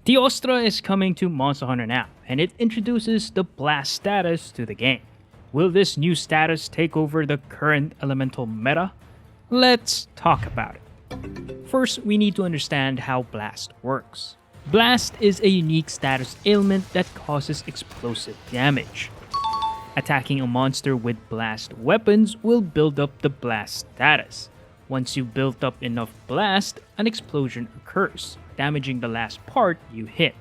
Teostra is coming to Monster Hunter now, and it introduces the Blast status to the game. Will this new status take over the current elemental meta? Let's talk about it. First, we need to understand how Blast works. Blast is a unique status ailment that causes explosive damage. Attacking a monster with Blast weapons will build up the Blast status. Once you build up enough Blast, an explosion occurs, damaging the last part you hit.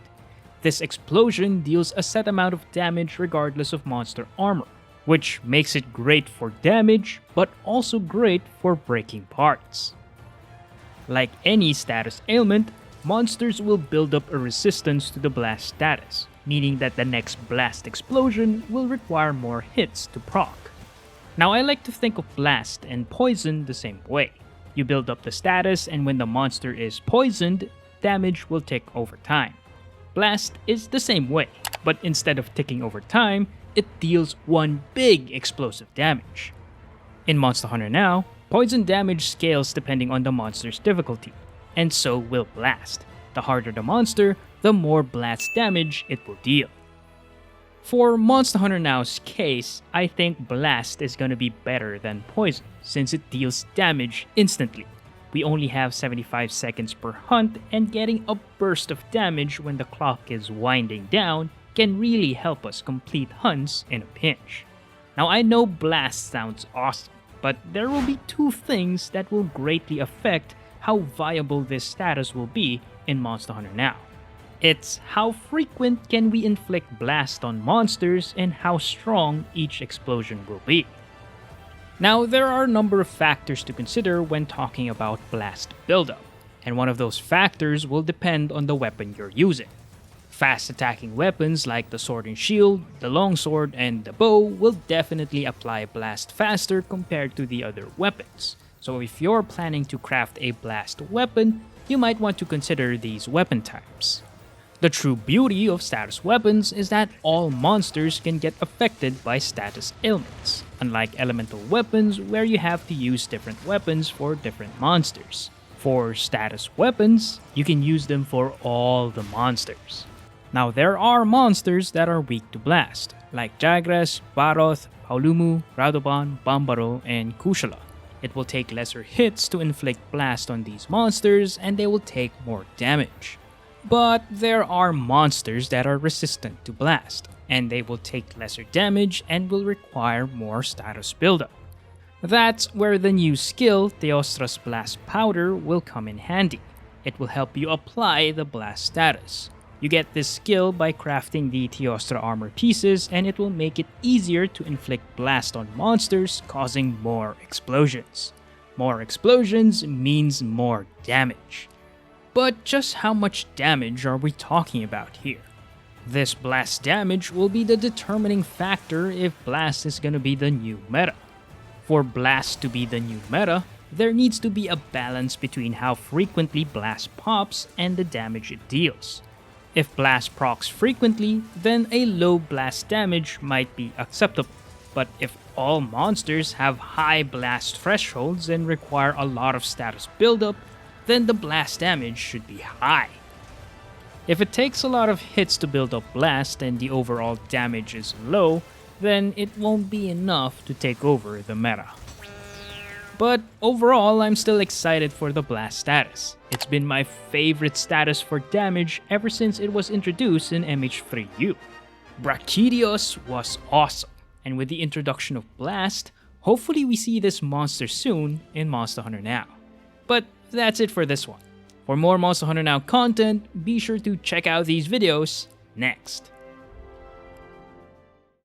This explosion deals a set amount of damage regardless of monster armor, which makes it great for damage, but also great for breaking parts. Like any status ailment, monsters will build up a resistance to the Blast status, meaning that the next Blast explosion will require more hits to proc. Now I like to think of Blast and Poison the same way. You build up the status, and when the monster is poisoned, damage will tick over time. Blast is the same way, but instead of ticking over time, it deals one big explosive damage. In Monster Hunter now, poison damage scales depending on the monster's difficulty, and so will Blast. The harder the monster, the more Blast damage it will deal. For Monster Hunter Now's case, I think Blast is gonna be better than Poison, since it deals damage instantly. We only have 75 seconds per hunt, and getting a burst of damage when the clock is winding down can really help us complete hunts in a pinch. Now I know Blast sounds awesome, but there will be two things that will greatly affect how viable this status will be in Monster Hunter Now. It's how frequent can we inflict Blast on monsters and how strong each explosion will be. Now there are a number of factors to consider when talking about Blast buildup, and one of those factors will depend on the weapon you're using. Fast attacking weapons like the sword and shield, the longsword, and the bow will definitely apply Blast faster compared to the other weapons. So if you're planning to craft a Blast weapon, you might want to consider these weapon types. The true beauty of status weapons is that all monsters can get affected by status ailments, unlike elemental weapons where you have to use different weapons for different monsters. For status weapons, you can use them for all the monsters. Now there are monsters that are weak to Blast, like Jagras, Baroth, Paolumu, Radoban, Bambaro, and Kushala. It will take lesser hits to inflict Blast on these monsters, and they will take more damage. But there are monsters that are resistant to Blast, and they will take lesser damage and will require more status buildup. That's where the new skill, Teostra's Blast Powder, will come in handy. It will help you apply the Blast status. You get this skill by crafting the Teostra armor pieces, and it will make it easier to inflict Blast on monsters, causing more explosions. More explosions means more damage. But just how much damage are we talking about here? This Blast damage will be the determining factor if Blast is gonna be the new meta. For Blast to be the new meta, there needs to be a balance between how frequently Blast pops and the damage it deals. If Blast procs frequently, then a low Blast damage might be acceptable. But if all monsters have high Blast thresholds and require a lot of status buildup, then the Blast damage should be high. If it takes a lot of hits to build up Blast and the overall damage is low, then it won't be enough to take over the meta. But overall, I'm still excited for the Blast status. It's been my favorite status for damage ever since it was introduced in MH3U. Brachydios was awesome, and with the introduction of Blast, hopefully we see this monster soon in Monster Hunter Now. But that's it for this one. For more Monster Hunter Now content, be sure to check out these videos next.